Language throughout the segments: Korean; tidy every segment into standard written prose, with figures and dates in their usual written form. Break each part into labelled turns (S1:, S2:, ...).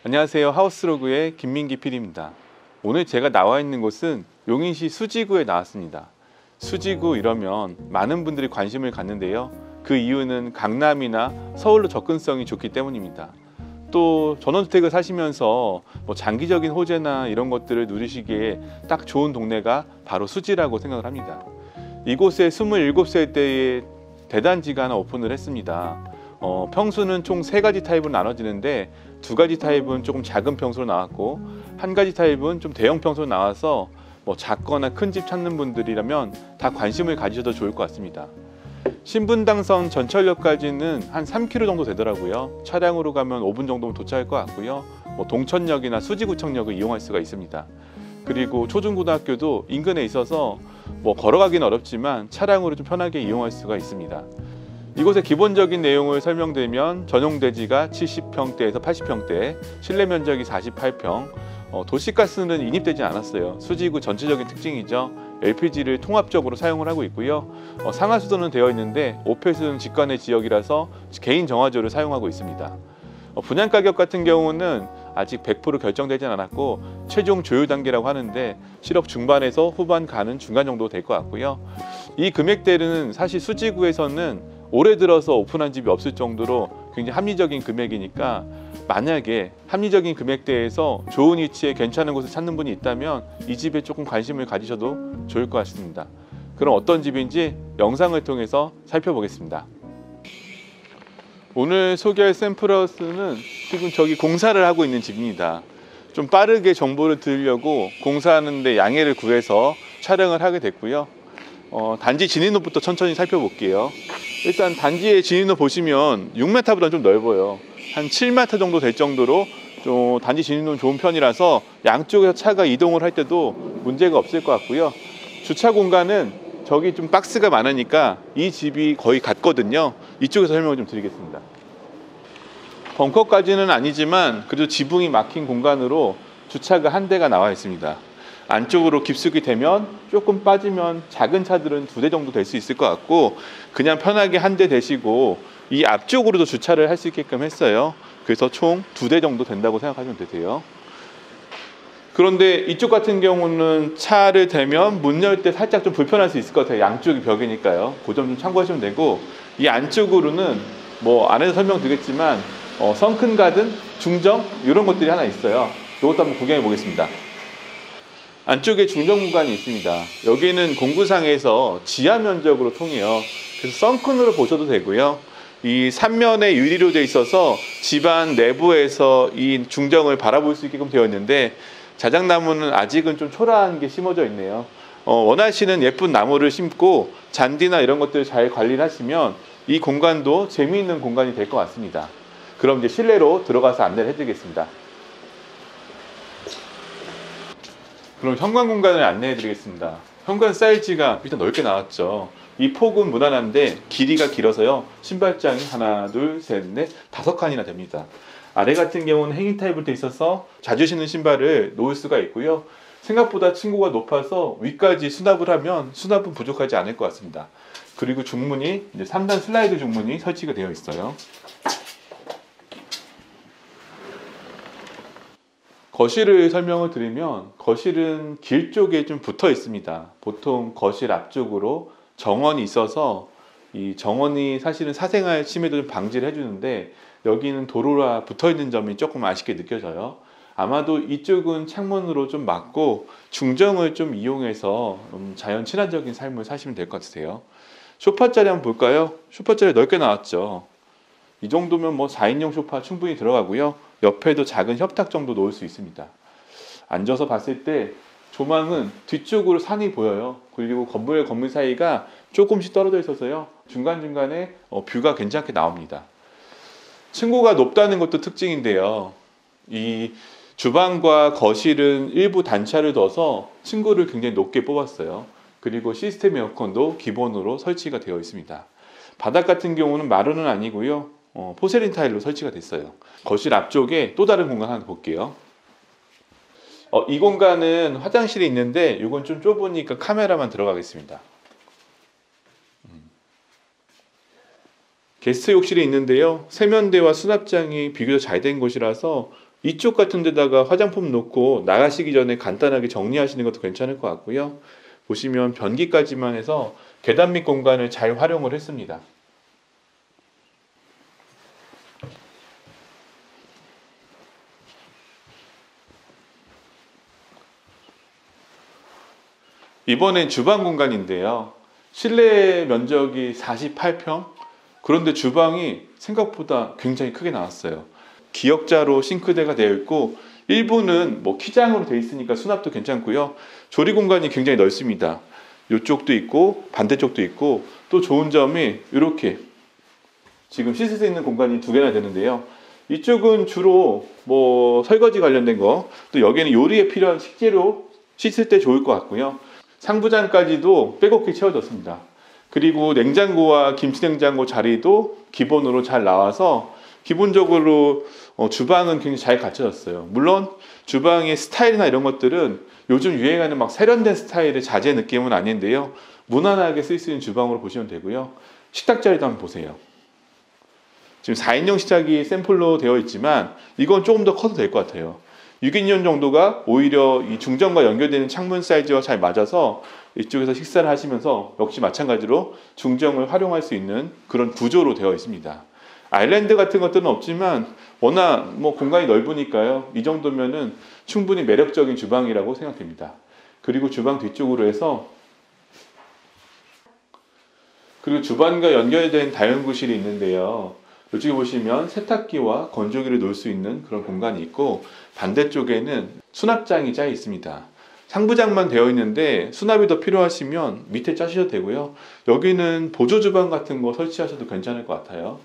S1: 안녕하세요. 하우스로그의 김민기 PD입니다. 오늘 제가 나와 있는 곳은 용인시 수지구에 나왔습니다. 수지구 이러면 많은 분들이 관심을 갖는데요. 그 이유는 강남이나 서울로 접근성이 좋기 때문입니다. 또 전원주택을 사시면서 장기적인 호재나 이런 것들을 누리시기에 딱 좋은 동네가 바로 수지라고 생각을 합니다. 이곳에 27세 때에 대단지가 하나 오픈을 했습니다. 평수는 총 3가지 타입으로 나눠지는데 2가지 타입은 조금 작은 평수로 나왔고 1가지 타입은 좀 대형 평수로 나와서 작거나 큰 집 찾는 분들이라면 다 관심을 가지셔도 좋을 것 같습니다. 신분당선 전철역까지는 한 3km 정도 되더라고요. 차량으로 가면 5분 정도면 도착할 것 같고요. 동천역이나 수지구청역을 이용할 수가 있습니다. 그리고 초중고등학교도 인근에 있어서 걸어가기는 어렵지만 차량으로 좀 편하게 이용할 수가 있습니다. 이곳의 기본적인 내용을 설명드리면 전용 대지가 70평대에서 80평대, 실내 면적이 48평, 도시가스는 인입되지 않았어요. 수지구 전체적인 특징이죠. LPG를 통합적으로 사용을 하고 있고요. 상하수도는 되어 있는데 오폐수는 직관의 지역이라서 개인 정화조를 사용하고 있습니다. 분양 가격 같은 경우는 아직 100% 결정되진 않았고 최종 조율 단계라고 하는데 7억 중반에서 후반 가는 중간 정도 될 것 같고요. 이 금액대는 사실 수지구에서는 올해 들어서 오픈한 집이 없을 정도로 굉장히 합리적인 금액이니까 만약에 합리적인 금액대에서 좋은 위치에 괜찮은 곳을 찾는 분이 있다면 이 집에 조금 관심을 가지셔도 좋을 것 같습니다. 그럼 어떤 집인지 영상을 통해서 살펴보겠습니다. 오늘 소개할 샘플하우스는 지금 저기 공사를 하고 있는 집입니다. 좀 빠르게 정보를 드리려고 공사하는데 양해를 구해서 촬영을 하게 됐고요. 단지 진입로부터 천천히 살펴볼게요. 일단 단지의 진입로 보시면 6m보다 좀 넓어요. 한 7m 정도 될 정도로 좀 단지 진입로는 좋은 편이라서 양쪽에서 차가 이동을 할 때도 문제가 없을 것 같고요. 주차 공간은 저기 좀 박스가 많으니까 이 집이 거의 같거든요. 이쪽에서 설명을 좀 드리겠습니다. 벙커까지는 아니지만 그래도 지붕이 막힌 공간으로 주차가 한 대가 나와 있습니다. 안쪽으로 깊숙이 되면 조금 빠지면 작은 차들은 2대 정도 될 수 있을 것 같고 그냥 편하게 한 대 대시고 이 앞쪽으로도 주차를 할 수 있게끔 했어요. 그래서 총 2대 정도 된다고 생각하시면 되세요. 그런데 이쪽 같은 경우는 차를 대면 문 열 때 살짝 좀 불편할 수 있을 것 같아요. 양쪽이 벽이니까요. 그 점 좀 참고하시면 되고 이 안쪽으로는 안에서 설명드리겠지만 성큰 가든, 중정 이런 것들이 하나 있어요. 이것도 한번 구경해 보겠습니다. 안쪽에 중정 공간이 있습니다. 여기는 공구상에서 지하 면적으로 통해요. 그래서 썬큰으로 보셔도 되고요. 이 3면에 유리로 되어 있어서 집안 내부에서 이 중정을 바라볼 수 있게끔 되어 있는데 자작나무는 아직은 좀 초라한 게 심어져 있네요. 원하시는 예쁜 나무를 심고 잔디나 이런 것들을 잘 관리를 하시면 이 공간도 재미있는 공간이 될 것 같습니다. 그럼 이제 실내로 들어가서 안내를 해드리겠습니다. 그럼 현관 공간을 안내해 드리겠습니다. 현관 사이즈가 일단 넓게 나왔죠. 이 폭은 무난한데 길이가 길어서요. 신발장이 하나, 둘, 셋, 넷, 5칸이나 됩니다. 아래 같은 경우는 행인 타입으로 되어 있어서 자주 신는 신발을 놓을 수가 있고요. 생각보다 층고가 높아서 위까지 수납을 하면 수납은 부족하지 않을 것 같습니다. 그리고 중문이 이제 3단 슬라이드 중문이 설치가 되어 있어요. 거실을 설명을 드리면 거실은 길 쪽에 좀 붙어 있습니다. 보통 거실 앞쪽으로 정원이 있어서 이 정원이 사실은 사생활 침해도 좀 방지를 해주는데 여기는 도로라 붙어 있는 점이 조금 아쉽게 느껴져요. 아마도 이쪽은 창문으로 좀 막고 중정을 좀 이용해서 자연 친화적인 삶을 사시면 될 것 같으세요. 소파 자리 한번 볼까요? 소파 자리 넓게 나왔죠. 이 정도면 4인용 소파 충분히 들어가고요. 옆에도 작은 협탁 정도 놓을 수 있습니다. 앉아서 봤을 때 조망은 뒤쪽으로 산이 보여요. 그리고 건물과 건물 사이가 조금씩 떨어져 있어서요. 중간중간에 뷰가 괜찮게 나옵니다. 층고가 높다는 것도 특징인데요. 이 주방과 거실은 일부 단차를 둬서 층고를 굉장히 높게 뽑았어요. 그리고 시스템 에어컨도 기본으로 설치가 되어 있습니다. 바닥 같은 경우는 마루는 아니고요. 포세린 타일로 설치가 됐어요. 거실 앞쪽에 또 다른 공간 하나 볼게요. 이 공간은 화장실이 있는데 이건 좀 좁으니까 카메라만 들어가겠습니다. 게스트 욕실이 있는데요. 세면대와 수납장이 비교적 잘 된 곳이라서 이쪽 같은 데다가 화장품 놓고 나가시기 전에 간단하게 정리하시는 것도 괜찮을 것 같고요. 보시면 변기까지만 해서 계단 밑 공간을 잘 활용을 했습니다. 이번엔 주방 공간인데요. 실내 면적이 48평. 그런데 주방이 생각보다 굉장히 크게 나왔어요. 기역자로 싱크대가 되어 있고 일부는 뭐 키장으로 되어 있으니까 수납도 괜찮고요. 조리 공간이 굉장히 넓습니다. 이쪽도 있고 반대쪽도 있고, 또 좋은 점이 이렇게 지금 씻을 수 있는 공간이 두 개나 되는데요. 이쪽은 주로 뭐 설거지 관련된 거, 또 여기는 요리에 필요한 식재료 씻을 때 좋을 것 같고요. 상부장까지도 빼곡히 채워졌습니다. 그리고 냉장고와 김치냉장고 자리도 기본으로 잘 나와서 기본적으로 주방은 굉장히 잘 갖춰졌어요. 물론 주방의 스타일이나 이런 것들은 요즘 유행하는 막 세련된 스타일의 자재 느낌은 아닌데요. 무난하게 쓸 수 있는 주방으로 보시면 되고요. 식탁 자리도 한번 보세요. 지금 4인용 식탁이 샘플로 되어 있지만 이건 조금 더 커도 될 것 같아요. 6인용 정도가 오히려 이 중정과 연결되는 창문 사이즈와 잘 맞아서 이쪽에서 식사를 하시면서 역시 마찬가지로 중정을 활용할 수 있는 그런 구조로 되어 있습니다. 아일랜드 같은 것들은 없지만 워낙 뭐 공간이 넓으니까요. 이 정도면은 충분히 매력적인 주방이라고 생각됩니다. 그리고 주방 뒤쪽으로 해서 그리고 주방과 연결된 다용구실이 있는데요. 이쪽에 보시면 세탁기와 건조기를 놓을 수 있는 그런 공간이 있고, 반대쪽에는 수납장이 짜 있습니다. 상부장만 되어 있는데 수납이 더 필요하시면 밑에 짜셔도 되고요. 여기는 보조 주방 같은 거 설치하셔도 괜찮을 것 같아요.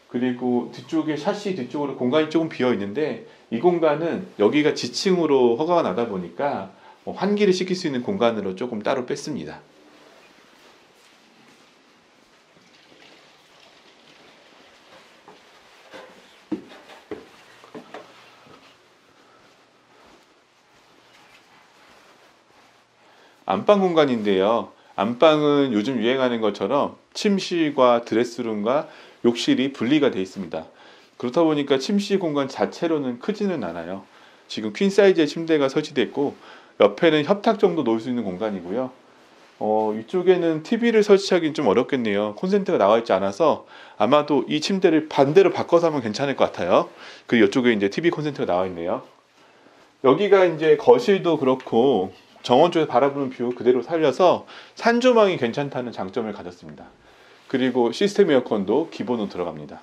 S1: 그리고 뒤쪽에 샤시 뒤쪽으로 공간이 조금 비어 있는데, 이 공간은 여기가 지층으로 허가가 나다 보니까 환기를 시킬 수 있는 공간으로 조금 따로 뺐습니다. 안방 공간인데요. 안방은 요즘 유행하는 것처럼 침실과 드레스룸과 욕실이 분리가 되어 있습니다. 그렇다 보니까 침실 공간 자체로는 크지는 않아요. 지금 퀸 사이즈의 침대가 설치되어 있고, 옆에는 협탁 정도 놓을 수 있는 공간이고요. 이쪽에는 TV를 설치하기는 좀 어렵겠네요. 콘센트가 나와 있지 않아서 아마도 이 침대를 반대로 바꿔서 하면 괜찮을 것 같아요. 그리고 이쪽에 이제 TV 콘센트가 나와 있네요. 여기가 이제 거실도 그렇고 정원 쪽에서 바라보는 뷰 그대로 살려서 산조망이 괜찮다는 장점을 가졌습니다. 그리고 시스템 에어컨도 기본으로 들어갑니다.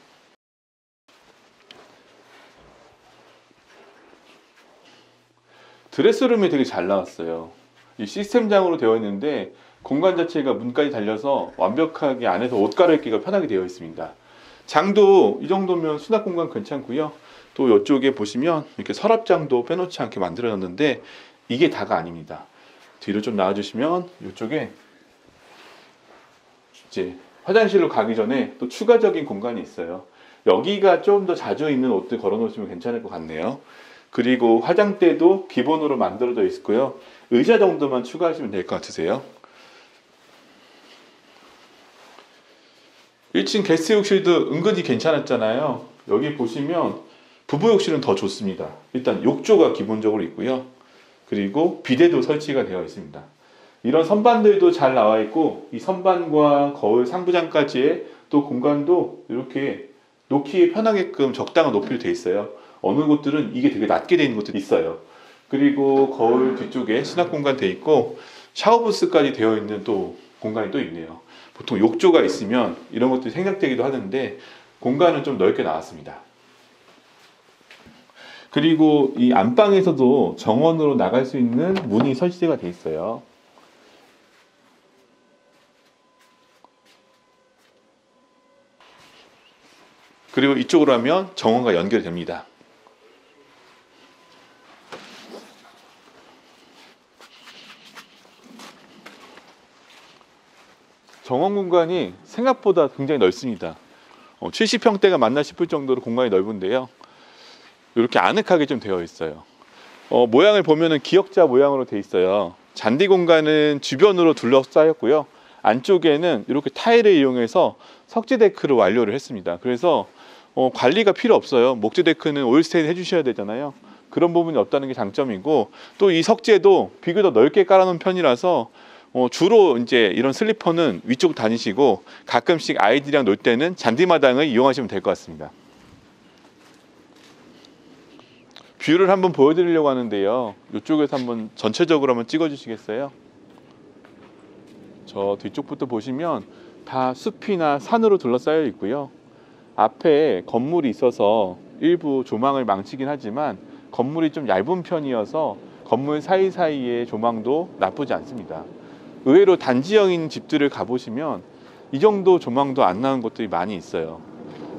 S1: 드레스룸이 되게 잘 나왔어요. 이 시스템장으로 되어 있는데 공간 자체가 문까지 달려서 완벽하게 안에서 옷 갈아입기가 편하게 되어 있습니다. 장도 이 정도면 수납 공간 괜찮고요. 또 이쪽에 보시면 이렇게 서랍장도 빼놓지 않게 만들어놨는데 이게 다가 아닙니다. 뒤로 좀 나와주시면 이쪽에 이제 화장실로 가기 전에 또 추가적인 공간이 있어요. 여기가 좀 더 자주 입는 옷들 걸어 놓으시면 괜찮을 것 같네요. 그리고 화장대도 기본으로 만들어져 있고요. 의자 정도만 추가하시면 될 것 같으세요. 1층 게스트 욕실도 은근히 괜찮았잖아요. 여기 보시면 부부 욕실은 더 좋습니다. 일단 욕조가 기본적으로 있고요. 그리고 비데도 설치가 되어 있습니다. 이런 선반들도 잘 나와 있고, 이 선반과 거울 상부장까지의 또 공간도 이렇게 놓기에 편하게끔 적당한 높이로 되어 있어요. 어느 곳들은 이게 되게 낮게 되어 있는 곳도 있어요. 그리고 거울 뒤쪽에 수납 공간 되어 있고 샤워 부스까지 되어 있는 또 공간이 또 있네요. 보통 욕조가 있으면 이런 것들이 생략되기도 하는데 공간은 좀 넓게 나왔습니다. 그리고 이 안방에서도 정원으로 나갈 수 있는 문이 설치가 되어 있어요. 그리고 이쪽으로 하면 정원과 연결됩니다. 정원 공간이 생각보다 굉장히 넓습니다. 70평대가 맞나 싶을 정도로 공간이 넓은데요. 이렇게 아늑하게 좀 되어 있어요. 모양을 보면은 기역자 모양으로 되어 있어요. 잔디 공간은 주변으로 둘러싸였고요. 안쪽에는 이렇게 타일을 이용해서 석지 데크를 완료를 했습니다. 그래서 관리가 필요 없어요. 목재 데크는 오일 스테인 해주셔야 되잖아요. 그런 부분이 없다는 게 장점이고, 또 이 석재도 비교적 넓게 깔아놓은 편이라서 주로 이제 이런 슬리퍼는 위쪽 다니시고 가끔씩 아이들이랑 놀 때는 잔디마당을 이용하시면 될 것 같습니다. 뷰를 한번 보여드리려고 하는데요. 이쪽에서 한번 전체적으로 한번 찍어 주시겠어요? 저 뒤쪽부터 보시면 다 숲이나 산으로 둘러싸여 있고요. 앞에 건물이 있어서 일부 조망을 망치긴 하지만 건물이 좀 얇은 편이어서 건물 사이사이의 조망도 나쁘지 않습니다. 의외로 단지형인 집들을 가보시면 이 정도 조망도 안 나온 곳들이 많이 있어요.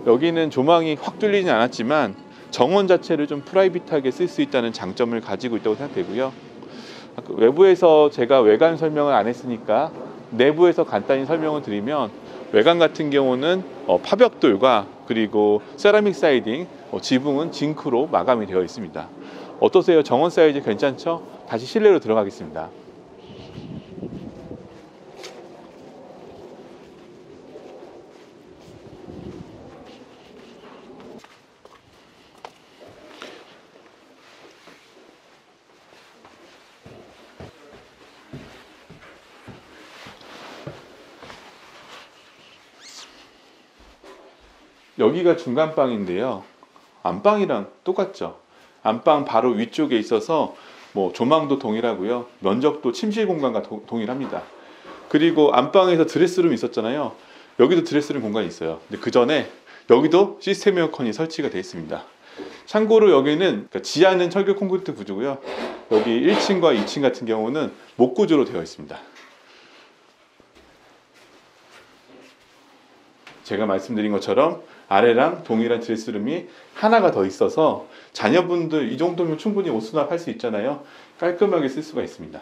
S1: 여기는 조망이 확 뚫리진 않았지만 정원 자체를 좀 프라이빗하게 쓸 수 있다는 장점을 가지고 있다고 생각되고요. 외부에서 제가 외관 설명을 안 했으니까 내부에서 간단히 설명을 드리면, 외관 같은 경우는 파벽돌과 그리고 세라믹 사이딩, 지붕은 징크로 마감이 되어 있습니다. 어떠세요? 정원 사이즈 괜찮죠? 다시 실내로 들어가겠습니다. 여기가 중간방인데요. 안방이랑 똑같죠. 안방 바로 위쪽에 있어서 조망도 동일하고요. 면적도 침실 공간과 동일합니다. 그리고 안방에서 드레스룸이 있었잖아요. 여기도 드레스룸 공간이 있어요. 근데 그 전에 여기도 시스템 에어컨이 설치가 되어 있습니다. 참고로 여기는 지하는 철교 콘크리트 구조고요. 여기 1층과 2층 같은 경우는 목 구조로 되어 있습니다. 제가 말씀드린 것처럼 아래랑 동일한 드레스룸이 하나가 더 있어서 자녀분들 이 정도면 충분히 옷 수납할 수 있잖아요. 깔끔하게 쓸 수가 있습니다.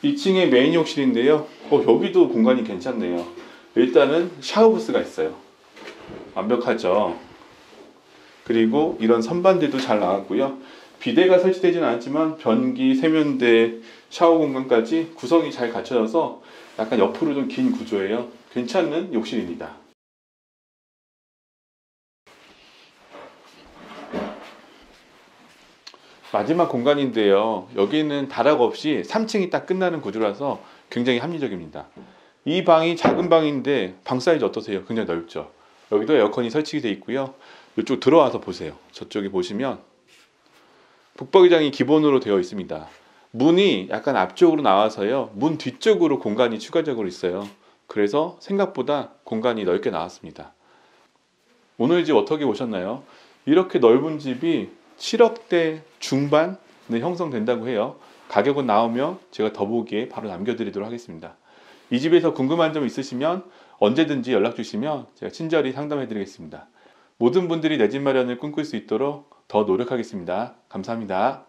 S1: 이 2층의 메인 욕실인데요. 여기도 공간이 괜찮네요. 일단은 샤워부스가 있어요. 완벽하죠. 그리고 이런 선반들도 잘 나왔고요. 비데가 설치되지는 않았지만 변기, 세면대, 샤워 공간까지 구성이 잘 갖춰져서 약간 옆으로 좀 긴 구조예요. 괜찮은 욕실입니다. 마지막 공간인데요. 여기는 다락 없이 3층이 딱 끝나는 구조라서 굉장히 합리적입니다. 이 방이 작은 방인데 방 사이즈 어떠세요? 굉장히 넓죠. 여기도 에어컨이 설치되어 있고요. 이쪽 들어와서 보세요. 저쪽에 보시면 북박이장이 기본으로 되어 있습니다. 문이 약간 앞쪽으로 나와서요. 문 뒤쪽으로 공간이 추가적으로 있어요. 그래서 생각보다 공간이 넓게 나왔습니다. 오늘 집 어떻게 보셨나요? 이렇게 넓은 집이 7억대 중반에 형성된다고 해요. 가격은 나오면 제가 더보기에 바로 남겨드리도록 하겠습니다. 이 집에서 궁금한 점 있으시면 언제든지 연락 주시면 제가 친절히 상담해 드리겠습니다. 모든 분들이 내 집 마련을 꿈꿀 수 있도록 더 노력하겠습니다. 감사합니다.